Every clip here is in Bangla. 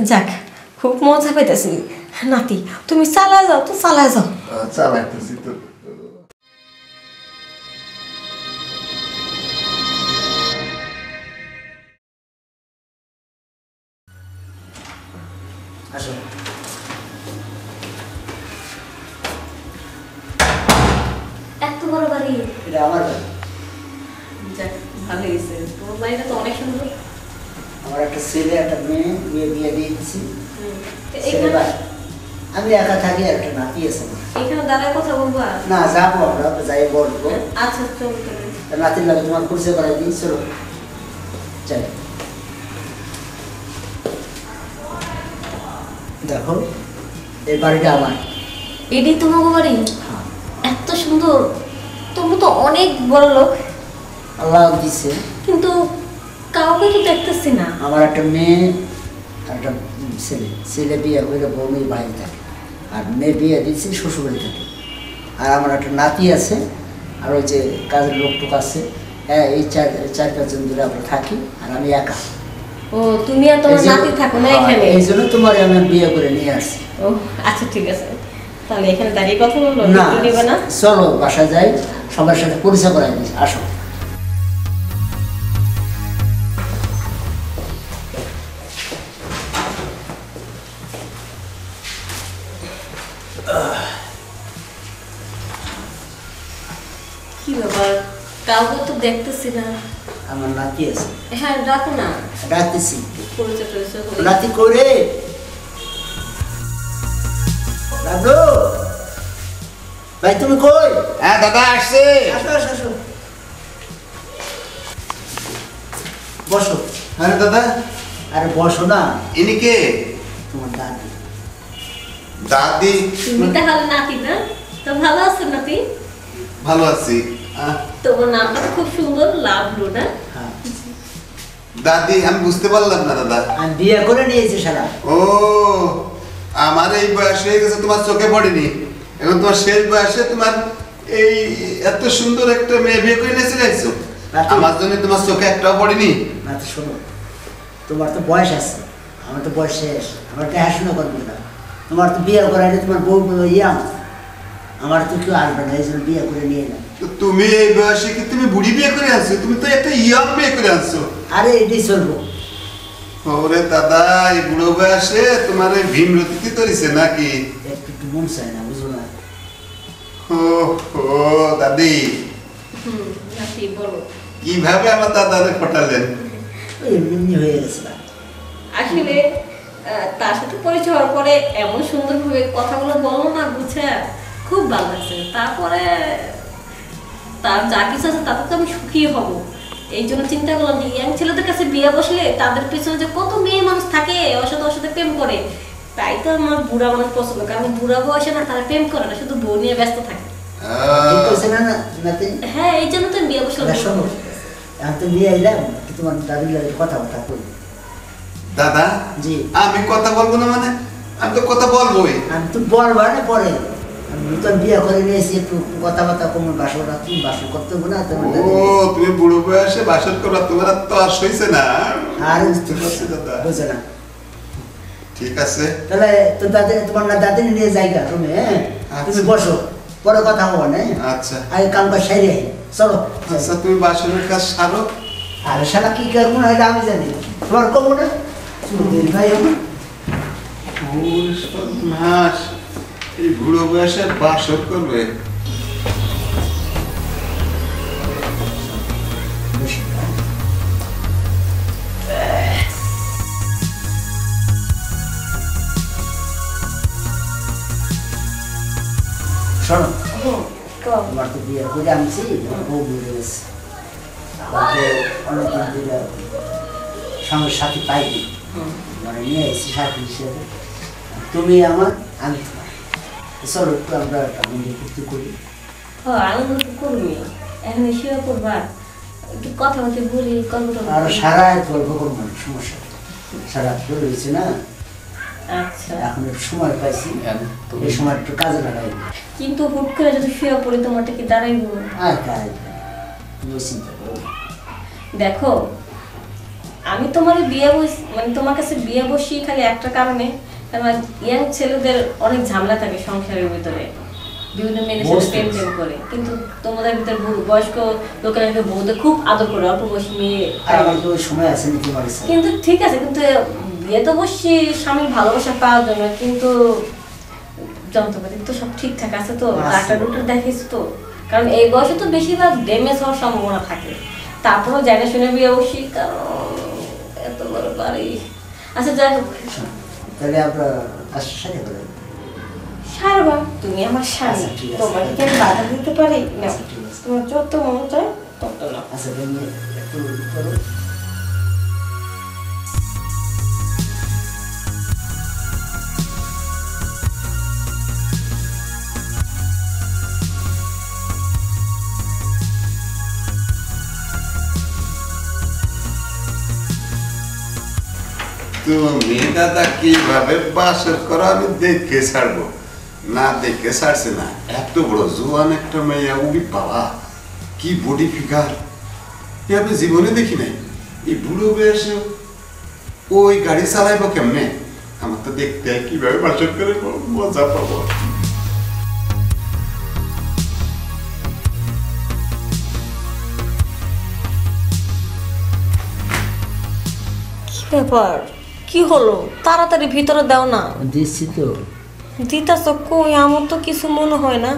যাক খুব মজা পাইতেছি নাতি তুমি চালায় যাও তো চালায় যাও চালাইতেছি তো আসো এত বড় বাড়ি এটা আমার বাড়ি যাক ভালো হয়েছে তোমার বাড়িটা তো অনেক সুন্দর আমার একটা ছেলে একটা মেয়ে বিয়ে বিয়ে দিয়ে দিচ্ছি এখানে আমি একা থাকি আর একটা নাতি আছে আমার এখানে দাঁড়ায় কথা বলবো না যাবো আমরা যাই বলবো আচ্ছা চল নাতির লাগে তোমার পরিচয় করাই দিই চলো যাই দেখো এই বাড়িটা আমার এটি তোমার বাড়ি হ্যাঁ এত সুন্দর তুমি তো অনেক বড় লোক আল্লাহ দিছে কিন্তু কাউকে তো দেখতেছি না আমার একটা মেয়ে আর একটা ছেলে ছেলে বিয়ে হইলে বউ মেয়ে বাইরে থাকে আর মেয়ে বিয়ে দিয়েছি শ্বশুরবাড়ি থাকে আর আমার একটা নাতি আছে আর ওই যে কাজের লোকটুক আছে হ্যাঁ এই চার পাঁচজন ধরে আমরা থাকি আর আমি একা ও তুমি আর তোমার নাতি থাকো না এখানে এই জন্য তোমার আমি বিয়ে করে নিয়ে আসছি ও আচ্ছা ঠিক আছে তাহলে এখানে দাঁড়িয়ে কথা বলবো না নিবে না চলো বাসা যাই সবার সাথে পরিচয় করাই দিই আসো কি ব্যাপার কাউকে তো দেখতেছি না আমার নাতি আছে হ্যাঁ ডাকো না ডাকতেছি পরিচয় টরিচয় করি। নাতি করে রাবলু ভাই তুমি কই হ্যাঁ দাদা আসছে আসো আসো আসো বসো আরে দাদা আরে বসো না ইনি কে তোমার দাদি দাদি তুমি তাহলে নাতি না তো ভালো আছো নাতি ভালো আছি তোমার নামটা খুব সুন্দর লাভলু না হ্যাঁ দাদি আমি বুঝতে পারলাম না দাদা আমি বিয়ে করে নিয়েছি সারা ও আমার এই বয়স হয়ে গেছে তোমার চোখে পড়েনি এখন তোমার শেষ বয়সে তোমার এই এত সুন্দর একটা মেয়ে বিয়ে করে নিয়েছে যাইছো আমার জন্য তোমার চোখে একটাও পড়েনি না তো শোনো তোমার তো বয়স আছে আমার তো বয়স শেষ আমার দেখাশোনা করবে না তোমার তো বিয়ে করাইলে তোমার বউ ইয়াম আমার তো কেউ আসবে না এই জন্য বিয়ে করে নিয়ে না তো তুমি এই বয়সে কি তুমি বুড়ি বিয়ে করে আনছো তুমি তো একটা ইয়ং বিয়ে করে আনছো আরে এটাই চলবো ওরে দাদা এই বুড়ো বয়সে তোমার এই ভীমরতি তৈরিছে নাকি একটু একটু মন চায় না বুঝো না ও ও দাদি নাতি বলো কিভাবে আমার দাদারে পটালেন ওই এমনি হয়ে গেছে না আসলে তার সাথে পরিচয় হওয়ার পরে এমন সুন্দরভাবে কথাগুলো বলো না বুঝে খুব ভালো লাগছে তারপরে তার যা কিছু আছে তাতে তো আমি সুখী হব এই জন্য চিন্তা করলাম যে ইয়াং ছেলেদের কাছে বিয়ে বসলে তাদের পিছনে যে কত মেয়ে মানুষ থাকে ওর সাথে প্রেম করে তাই তো আমার বুড়া মানুষ পছন্দ কারণ বুড়া বয়সে না তারা প্রেম করে না শুধু বউ নিয়ে ব্যস্ত থাকে হ্যাঁ এই জন্য তো বিয়ে বসলাম এখন তো নিয়ে এলাম তোমার দাদির লাগে কথাবার্তা করি দাদা জি আমি কথা বলবো না মানে আমি তো কথা বলবোই আমি তো বলবা না পরে আমি নতুন বিয়ে করে নিয়েছি একটু কথাবার্তা কমন বাসর তুমি বাসর করতে হবে না তোমার ও তুমি বুড়ো বয়সে বাসর করবা তোমার তো আর সইছে না আর দাদা বুঝে না ঠিক আছে তাহলে তো দাদি তোমার না দাদি নিয়ে যাইগা তুমি হ্যাঁ তুমি বসো পরে কথা হবো না আচ্ছা আগে কাম কাজ সাইরে চলো আচ্ছা তুমি বাসরের কাজ সারো আরে শালা কি করবো না এটা আমি জানি তোমার কমো না দিন ভাই আমার মাস এই বুড়ো বয়সে বাসর করবে শোনো তোমার তো বিয়ে করে আনছি বউ বুঝে গেছে অনেকদিন ধরে সঙ্গের সাথী পাইনি মানে নিয়ে এসেছি সাথী হিসেবে তুমি আমার আমি তোমার চলো একটু আমরা আনন্দ করতে করি আনন্দ তো করবি এখন শুয়ে পড়বা একটু কথা বলতে বলি গল্প আর সারা গল্প করবো না সমস্যা সারা তো রয়েছে না আচ্ছা এখন একটু সময় পাইছি এই সময় একটু কাজে লাগাই কিন্তু হুট করে যদি শুয়ে পড়ি তোমারটা কি দাঁড়াইবো আর কাজ তুমি চিন্তা করো দেখো আমি তোমার বিয়ে মানে তোমার কাছে বিয়ে বসি খালি একটা কারণে, কারণ ইয়াং ছেলেদের অনেক ঝামেলা থাকে সংসারের ভিতরে, বিভিন্ন মেয়েদের সাথে প্রেম প্রেম করে, কিন্তু তোমাদের ভিতরে বয়স্ক লোকেরা বউদের খুব আদর করে, অল্প বয়সী মেয়ে। আমার তো সময় আছে নাকি আমার সাথে? কিন্তু ঠিক আছে, কিন্তু বিয়ে তো বসছি স্বামীর ভালোবাসা পাওয়ার জন্য, কিন্তু যন্ত্রপাতি তো সব ঠিকঠাক আছে তো, ডাক্তার ডক্টর দেখিস তো, কারণ এই বয়সে তো বেশিরভাগ ড্যামেজ হওয়ার সম্ভাবনা থাকে। তারপরেও জানা শুনে বিয়ে বসি, কারণ এত বড় বাড়ি। আচ্ছা যাই হোক, তাহলে আমরা আসলে সাথে করে সারবা, তুমি আমার স্বামী, আচ্ছা, ঠিক আছে। তোমাকে কি আমি বাধা দিতে পারি না? আচ্ছা, ঠিক আছে। তোমার যত মন চায় তত না। আচ্ছা তুমি একটু করো। তুমি দাদা কিভাবে বাসর করো আমি দেখে ছাড়বো, না দেখে ছাড়ছে না। এত বড় জোয়ান একটা মেয়ে, উবি বাবা কি বডি ফিগার, আমি জীবনে দেখি নাই। এই বুড়ো বয়সে ওই গাড়ি চালাইবো কেমনে? আমার তো দেখতে কিভাবে বাসর করে মজা পাবো। কি ব্যাপার, কি হলো? তাড়াতাড়ি ভিতরে দাও না। দিচ্ছি তো। দিতাছ কই? আমার তো কিছু মনে হয় না।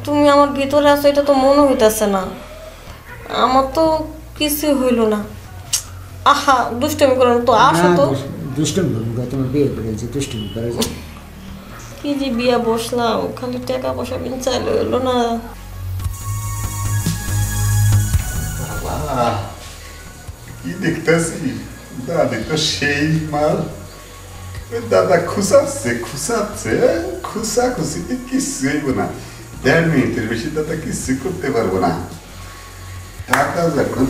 তুমি আমার ভিতরে আছো এটা তো মনে হইতাছে না। আমার তো কিছু হইল না। আহা, দুষ্টমি করো তো, আসো তো। দুষ্টমি করবো, তোমার বিয়ে করেছি, দুষ্টমি করে। কি যে বিয়া বসলাম, খালি টাকা পয়সা বিন চাইলে হইলো না। বাবা, কি দেখতেছি দাদি তো সেই মাল। দাদা খুশাচ্ছে খুশিতে কিচ্ছু হইব না। 1.5 মিনিটের বেশি দাদা কিচ্ছু করতে পারবো না। টাকা যখন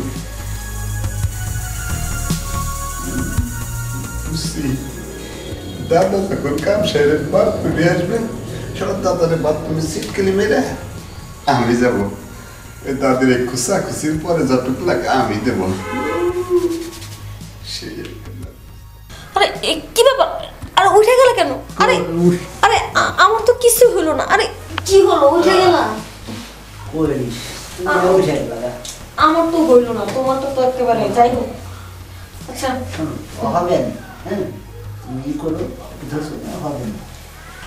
দাদা যখন কাম সেরে বাথরুমে আসবে, সব দাদারে বাথরুমে সিটকেলি মেরে আমি যাব। দাদের এই খুশির পরে যতটুকু লাগে আমি দেব। আরে কি ব্যাপার? আরে উঠে গেলে কেন? আরে আরে আমার তো কিছু হলো না। আরে কি হলো, উঠে গেলা? আমার তো হইল না, তোমার তো একেবারে। যাই হোক, আচ্ছা হবে না, হ্যাঁ তুমি করো, হবে না।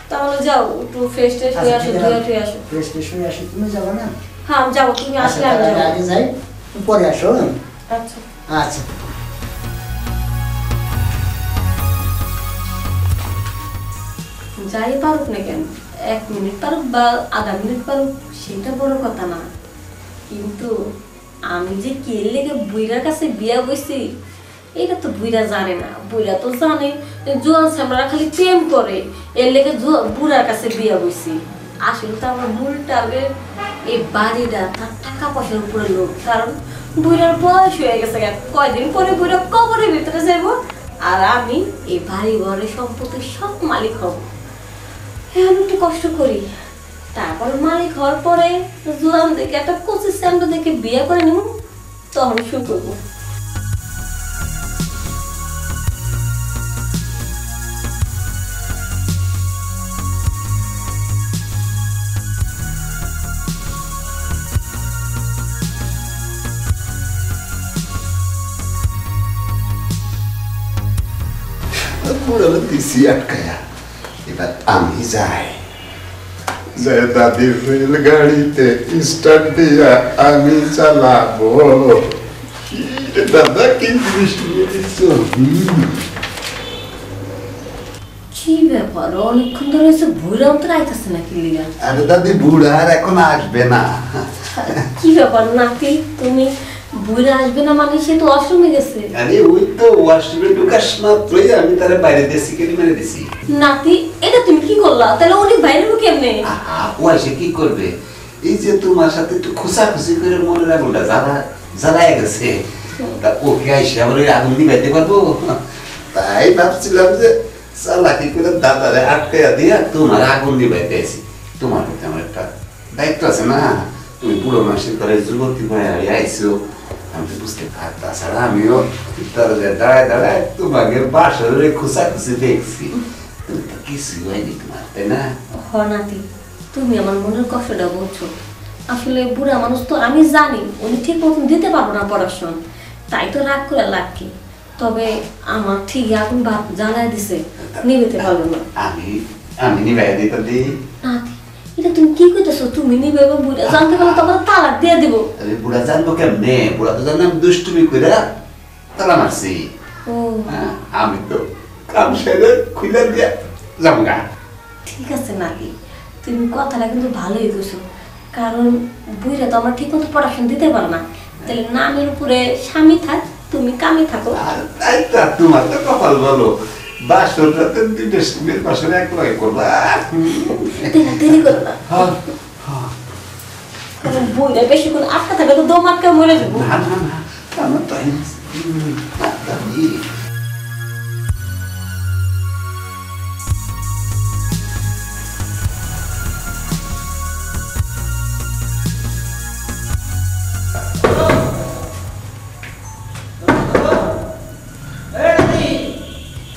তাহলে যাও একটু ফ্রেশ ট্রেশ হয়ে আসো, ধুয়ে আসো। ফ্রেশ ফ্রেশ হয়ে আসো। তুমি যাবো না? হ্যাঁ আমি যাবো, তুমি আসলে আমি যাবো। আগে যাই, পরে আসো। আচ্ছা আচ্ছা। যাই পারুক না কেন, 1 মিনিট পারুক বা আধা মিনিট পারুক, সেটা বড় কথা না। কিন্তু আমি যে কে লেগে বুইরার কাছে বিয়া বইছি, এটা তো বুইরা জানে না। বুইরা তো জানে জোয়ান সামরা খালি প্রেম করে, এর লেগে বুড়ার কাছে বিয়া বইছি। আসলে তো আমার মূল টার্গেট এই বাড়িটা, তার টাকা পয়সার উপরে লোক। কারণ বুইরার বয়স হয়ে গেছে, কয়দিন পরে বুইরা কবরের ভিতরে যাইব, আর আমি এই বাড়ি ঘরে সম্পত্তির সব মালিক হব। হ্যাঁ আমি একটু কষ্ট করি, তারপর মালিক হওয়ার পরে জোয়ান দেখে একটা কচি স্যান্ডো দেখে বিয়ে করে নেব, তখন শুরু করবো। দিছি আটকায়া, এবার আমি যাই। দাদির রেলগাড়িতে স্টার্ট দিয়া আমি চালাবো। দাদা কি জিনিস নিয়ে দিচ্ছো? কি ব্যাপার, অনেকক্ষণ ধরে এসে বুড়া অন্তর আইতাছে নাকি লিগা? আরে দাদি বুড়া আর এখন আসবে না। কি ব্যাপার নাতি, তুমি বুড়া আসবে না মানে সে তো অষ্টমে গেছে। আরে ওই তো ওয়াশরুমে ঢুকাস মাত্রই আমি তারে বাইরে দিয়েছি, কেটে মেরে দিছি। নাতি এটা তুমি কি করলা? তাহলে উনি বাইরে কেমনে? ও এসে কি করবে? এই যে তোমার সাথে একটু খুশাখুশি করে মনের আগুনটা জ্বালায় গেছে, তা ওকে আইসে আবার ওই আগুন নিবাইতে পারবো? তাই ভাবছিলাম যে চালাকি করে দাদারে আটকাইয়া দিয়া তোমার আগুন নিবাইতে আইছি। তোমার প্রতি আমার একটা দায়িত্ব আছে না? তুমি বুড়ো মানুষের ঘরে যুবতী ভাই আইসো, আমি তো বুঝতে পারি তাছাড়া আমিও দরজায় দাঁড়ায় দাঁড়ায় তোমাকে বাসরে খুশাখুশি দেখছি তুমি তো কিছুই হয়নি তোমার তাই না হ নাতি, তুমি আমার মনের কষ্টটা বুঝছো। আসলে বুড়া মানুষ তো আমি জানি উনি ঠিক মতন দিতে পারবো না পড়াশোনা, তাই তো রাগ করে লাগ কি। তবে আমার ঠিক আগুন ভাত জ্বালায় দিছে, নিবেতে পারবো না। আমি আমি নিবাই দিতে দিই নাতি, এটা তুমি কি কইতেছো? তুমি নিবে এবং বুড়া জানতে পারলে তোমার তালাক দিয়ে দিব। আরে বুড়া জানবো কেমনে? বুড়া তো জানলাম দুষ্টুমি করে তালা মারছি। ও হ্যাঁ, আমি তো কাম সেরে খুলে দিয়া যাবগা। ঠিক আছে নাতি, তুমি কথাটা কিন্তু ভালোই কইছো, কারণ বুড়া তো আমার ঠিক মতো পড়াশোনা দিতে পারো না। তাহলে নামের উপরে স্বামী থাক, তুমি কামে থাকো। আর তাই তো তোমার তো কপাল বলো, বাসরটাতে দুইটা স্কুলের বাসরে এক লগে করবা। দেরি করো না, হ্যাঁ, হ্যাঁ। কারণ বুড়া বেশিক্ষণ আটকা থাকলে তো দম আটকা মরে যাবো। না না না, আমার তো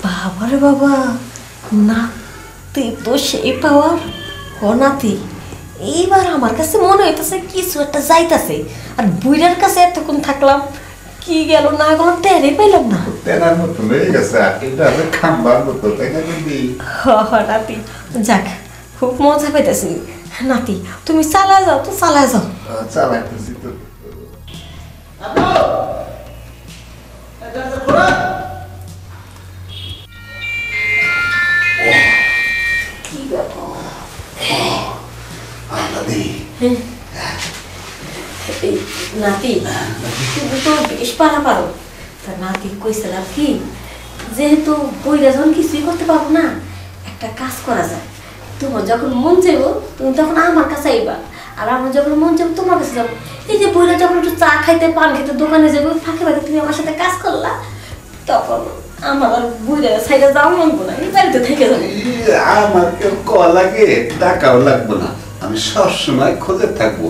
বাবারে বাবা, নাতি তো সেই পাওয়ার। হ নাতি, এইবার আমার কাছে মনে হইতেছে কিছু একটা যাইতাছে। আর বুইড়ার কাছে এতক্ষণ থাকলাম, কি গেল না গেল টেরই পাইলাম না। তেনার মতো হয়ে গেছে, এটা হবে খাম্বার মতো, তাই না দিদি? হ নাতি, যাক খুব মজা পাইতেছি। নাতি তুমি চালায় যাও তো, চালায় যাও। চালাইতেছি তো। কি ব্যাপার? দাদি এই নাতি, তুমি তো বেশ পারা পারো। তা নাতি কইছিলাম কি, যেহেতু বইরা যখন কিছুই করতে পারবো না, একটা কাজ করা যায়। তোমার যখন মন চাইব তুমি তখন আমার কাছে আইবা, আর আমার যখন মন চাইব তোমার কাছে যাবো। এই যে বইরা যখন একটু চা খাইতে পান খেতে দোকানে যাবো, ফাঁকে ফাঁকে তুমি আমার সাথে কাজ করলা, তখন আমার আর বইরা সাইডে যাওয়া লাগবো না, এই বাড়িতে থেকে যাবো। আমার কেউ লাগে টাকাও লাগবে না, আমি সবসময় খোঁজে থাকবো।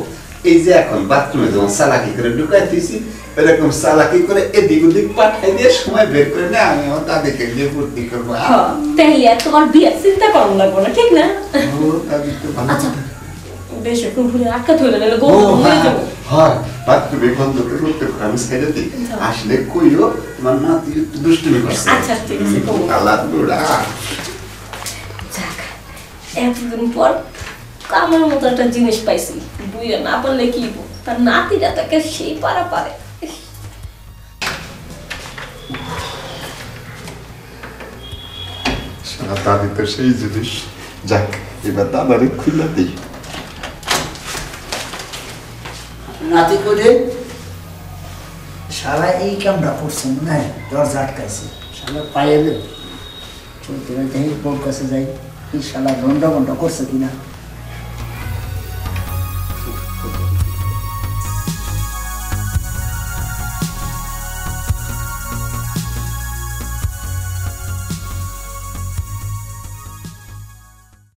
এই যে এখন বাথরুমে যেমন চালাকি করে ঢুকাইতেছি, এরকম চালাকি করে এদিক ওদিক পাঠাই দিয়ে সময় বের করে না আমি আমার দাদিকে দিয়ে ভর্তি করবো। তাইলে আর তোমার বিয়ের চিন্তা করানো লাগবো না, ঠিক না? ও, দাদি তো ভালো। আচ্ছা, বেশিক্ষণ ঘুরে আটকা ধরে নিলে ও, গরম হয়ে হ্যাঁ, যাবো। হয়, বাথরুমে বন্ধ করে করতে পারো, আমি ছেড়ে দিই। আসলে কইও তোমার নাতি একটু দুষ্টুমি করছে। আচ্ছা, ঠিক আছে, করবো। আল্লাহ বুড়া। যাক, এতদিন পর কামের মতো একটা জিনিস পাইছি। বুইয়া না পারলে কি হইবো, তার নাতিটা তাকে সেই পারা পারে। সারা দাদি তো সেই জিনিস। যাক, এবার দাদারে খুলে দিই। নাতি করে সারা এই কামটা করছে মনে হয়, দরজা আটকাইছে। সারা পায়ে চলতে দেখি বোর কাছে যাই, এই শালা ঘন্টা ঘন্টা করছে কিনা।